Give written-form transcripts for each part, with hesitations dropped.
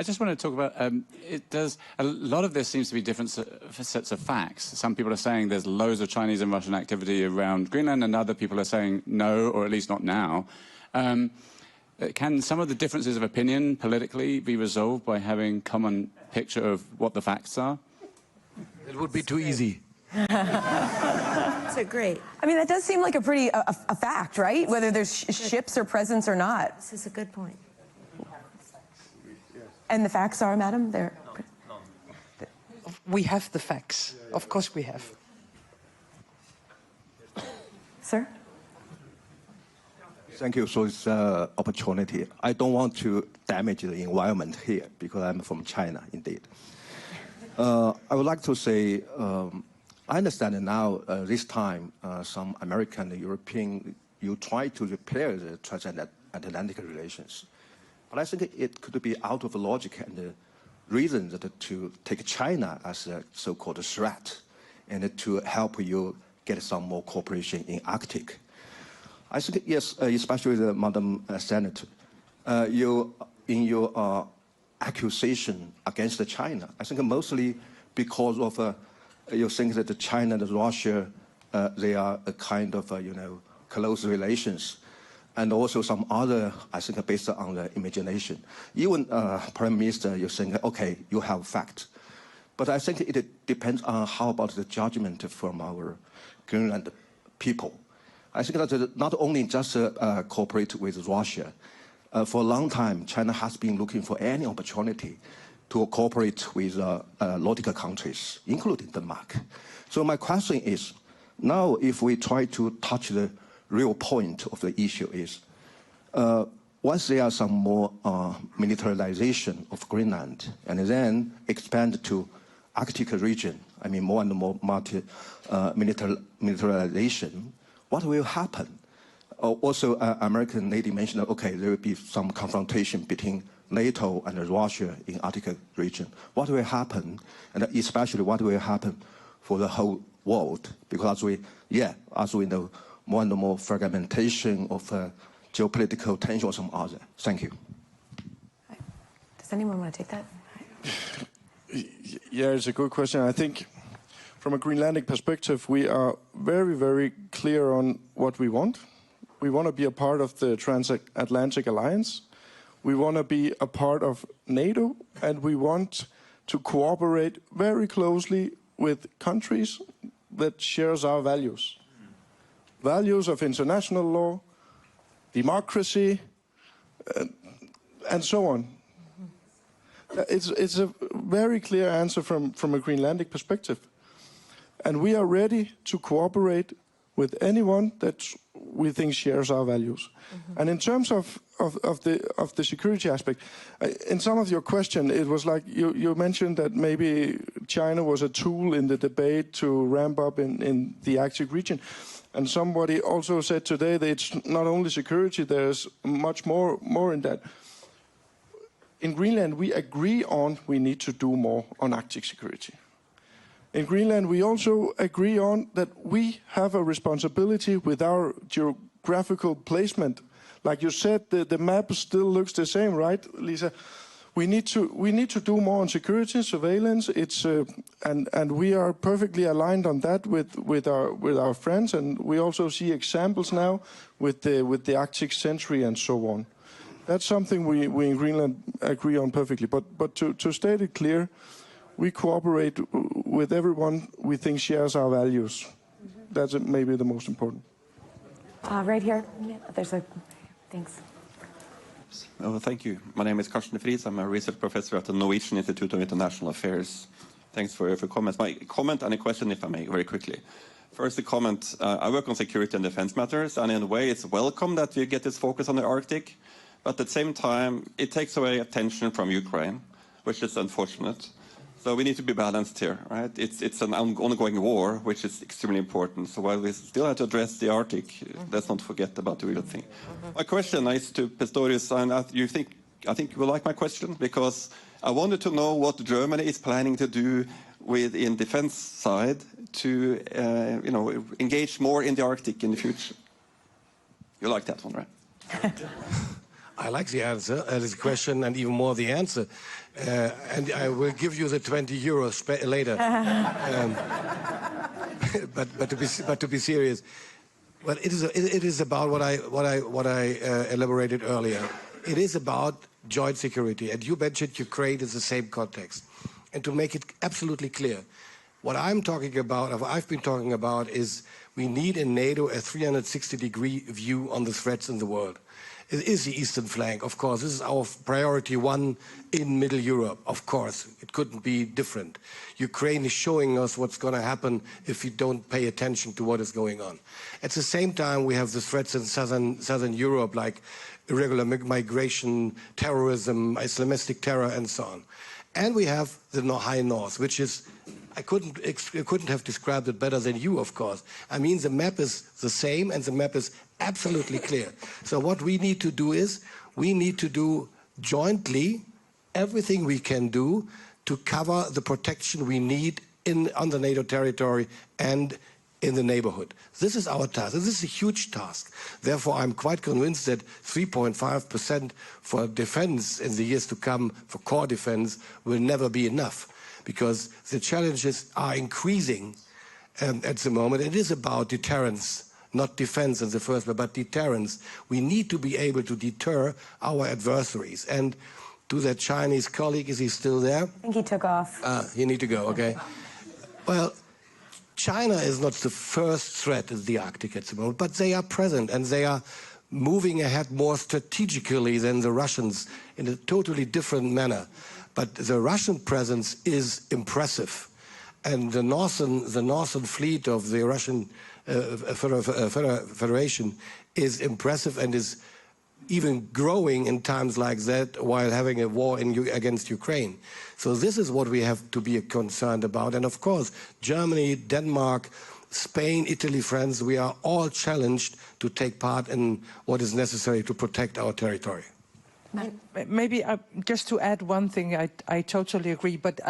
I just want to talk about, a lot of this seems to be different sets of facts. Some people are saying there's loads of Chinese and Russian activity around Greenland, and other people are saying no, or at least not now. Can some of the differences of opinion politically be resolved by having common picture of what the facts are? It would be too easy. So great. I mean, that does seem like a fact, right? Whether there's ships or presence or not. This is a good point. And the facts are, madam, they're... We have the facts. Of course we have. Sir? Thank you for this opportunity. I don't want to damage the environment here because I'm from China, indeed. I would like to say, I understand now, this time, some American and European, you try to repair the transatlantic relations. But I think it could be out of logic and reason that to take China as a so-called threat and to help you get some more cooperation in Arctic. I think, yes, especially the Madam Senator, in your accusation against China, I think mostly because of you think that China and Russia, they are a kind of, close relations. And also some other, I think, based on the imagination. Even Prime Minister, you think, okay, you have fact. But I think it depends on how about the judgment from our Greenland people. I think that not only just cooperate with Russia. For a long time, China has been looking for any opportunity to cooperate with Nordic countries, including Denmark. So my question is, now if we try to touch the real point of the issue is, once there are some more militarization of Greenland, and then expand to Arctic region, I mean more and more militarization, what will happen? Also, American lady mentioned, okay, there will be some confrontation between NATO and Russia in Arctic region. What will happen, and especially what will happen for the whole world? Because as we know, more and more fragmentation of geopolitical tension or some other. Thank you. Does anyone want to take that? Yeah, it's a good question. I think from a Greenlandic perspective, we are very, very clear on what we want. We want to be a part of the Transatlantic Alliance. We want to be a part of NATO, and we want to cooperate very closely with countries that shares our values. Values of international law, democracy, and so on. It's a very clear answer from a Greenlandic perspective. And we are ready to cooperate with anyone that we think shares our values. And in terms of the security aspect, in some of your question, it was like you mentioned that maybe China was a tool in the debate to ramp up in the Arctic region. And somebody also said today that it's not only security, there's much more in that. In Greenland, we agree on we need to do more on Arctic security. In Greenland, we also agree on that we have a responsibility with our geographical placement. Like you said, the map still looks the same, right, Lisa? We need to do more on security, surveillance. It's and we are perfectly aligned on that with our friends, and we also see examples now with the Arctic Sentry and so on. That's something we in Greenland agree on perfectly. But to state it clear, we cooperate with everyone we think shares our values. That's maybe the most important. Right here, there's a, thanks. Oh, thank you. My name is Karsten Friis. I'm a research professor at the Norwegian Institute of International Affairs. Thanks for your comments. My comment and a question, if I may, very quickly. First, a comment. I work on security and defense matters, and in a way it's welcome that we get this focus on the Arctic, but at the same time, it takes away attention from Ukraine, which is unfortunate. So we need to be balanced here, right? It's an ongoing war, which is extremely important. So while we still have to address the Arctic, let's not forget about the real thing. My question is to Pistorius, and I think you will like my question, because I wanted to know what Germany is planning to do in defense side to engage more in the Arctic in the future. You like that one, right? I like the answer, the question, and even more the answer. And I will give you the 20 euros later. But to be serious, well, it is about what I elaborated earlier. It is about joint security, and you mentioned Ukraine is the same context. And to make it absolutely clear, what I'm talking about, what I've been talking about, is we need in NATO a 360-degree view on the threats in the world. It is the eastern flank, of course. This is our priority one in Middle Europe, of course. It couldn't be different. Ukraine is showing us what's going to happen if we don't pay attention to what is going on. At the same time, we have the threats in southern Europe, like irregular migration, terrorism, Islamistic terror, and so on. And we have the high north, which is, I couldn't have described it better than you, of course. I mean, the map is the same, and the map is absolutely clear. So what we need to do is, we need to do jointly everything we can do to cover the protection we need on the NATO territory and in the neighborhood. This is our task. This is a huge task. Therefore, I'm quite convinced that 3.5% for defense in the years to come, for core defense, will never be enough, because the challenges are increasing at the moment. It is about deterrence, not defense in the first place, but deterrence. We need to be able to deter our adversaries. And to that Chinese colleague, is he still there? I think he took off. You need to go, okay. Well, China is not the first threat in the Arctic at the moment, but they are present, and they are moving ahead more strategically than the Russians in a totally different manner. But the Russian presence is impressive. And the northern fleet of the Russian Federation is impressive and is even growing in times like that while having a war against Ukraine. So this is what we have to be concerned about. And of course, Germany, Denmark, Spain, Italy, France, we are all challenged to take part in what is necessary to protect our territory. Maybe just to add one thing, I totally agree, but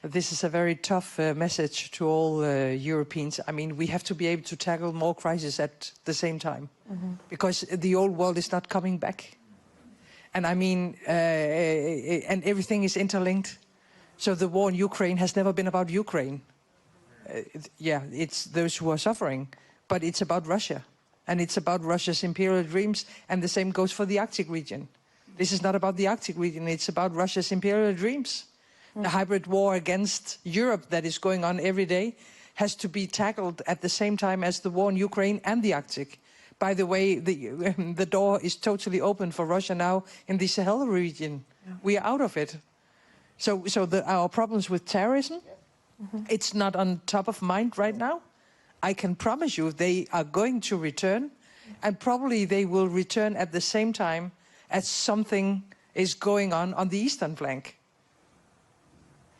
this is a very tough message to all Europeans. I mean, we have to be able to tackle more crises at the same time, because the old world is not coming back. And I mean, and everything is interlinked. So the war in Ukraine has never been about Ukraine. Yeah, it's those who are suffering, but it's about Russia. And it's about Russia's imperial dreams, and the same goes for the Arctic region. This is not about the Arctic region, it's about Russia's imperial dreams. The hybrid war against Europe that is going on every day has to be tackled at the same time as the war in Ukraine and the Arctic. By the way, the door is totally open for Russia now in the Sahel region. We are out of it. So our problems with terrorism, it's not on top of mind right now. I can promise you they are going to return, and probably they will return at the same time as something is going on the eastern flank.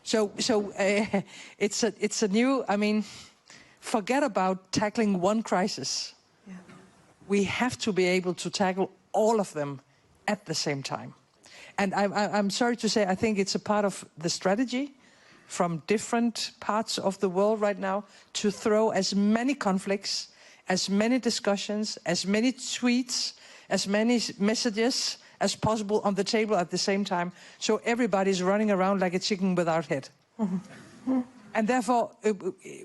So it's a new, I mean, forget about tackling one crisis. Yeah. We have to be able to tackle all of them at the same time. And I'm sorry to say, I think it's a part of the strategy from different parts of the world right now to throw as many conflicts, as many discussions, as many tweets, as many messages as possible on the table at the same time, so everybody's running around like a chicken without head. And therefore,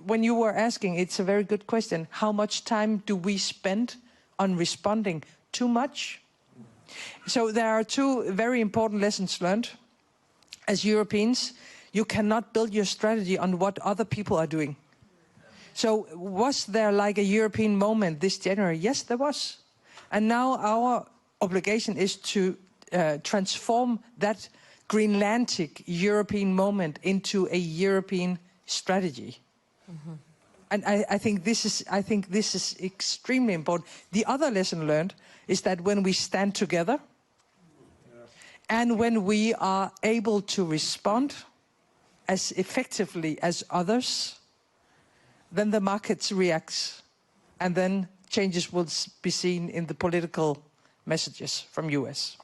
when you were asking, it's a very good question, how much time do we spend on responding? Too much? So there are two very important lessons learned. As Europeans, you cannot build your strategy on what other people are doing. So was there like a European moment this January? Yes, there was. And now our obligation is to transform that Greenlandic European moment into a European strategy. And I think this is extremely important. The other lesson learned is that when we stand together and when we are able to respond as effectively as others, then the markets react, and then changes will be seen in the political messages from US.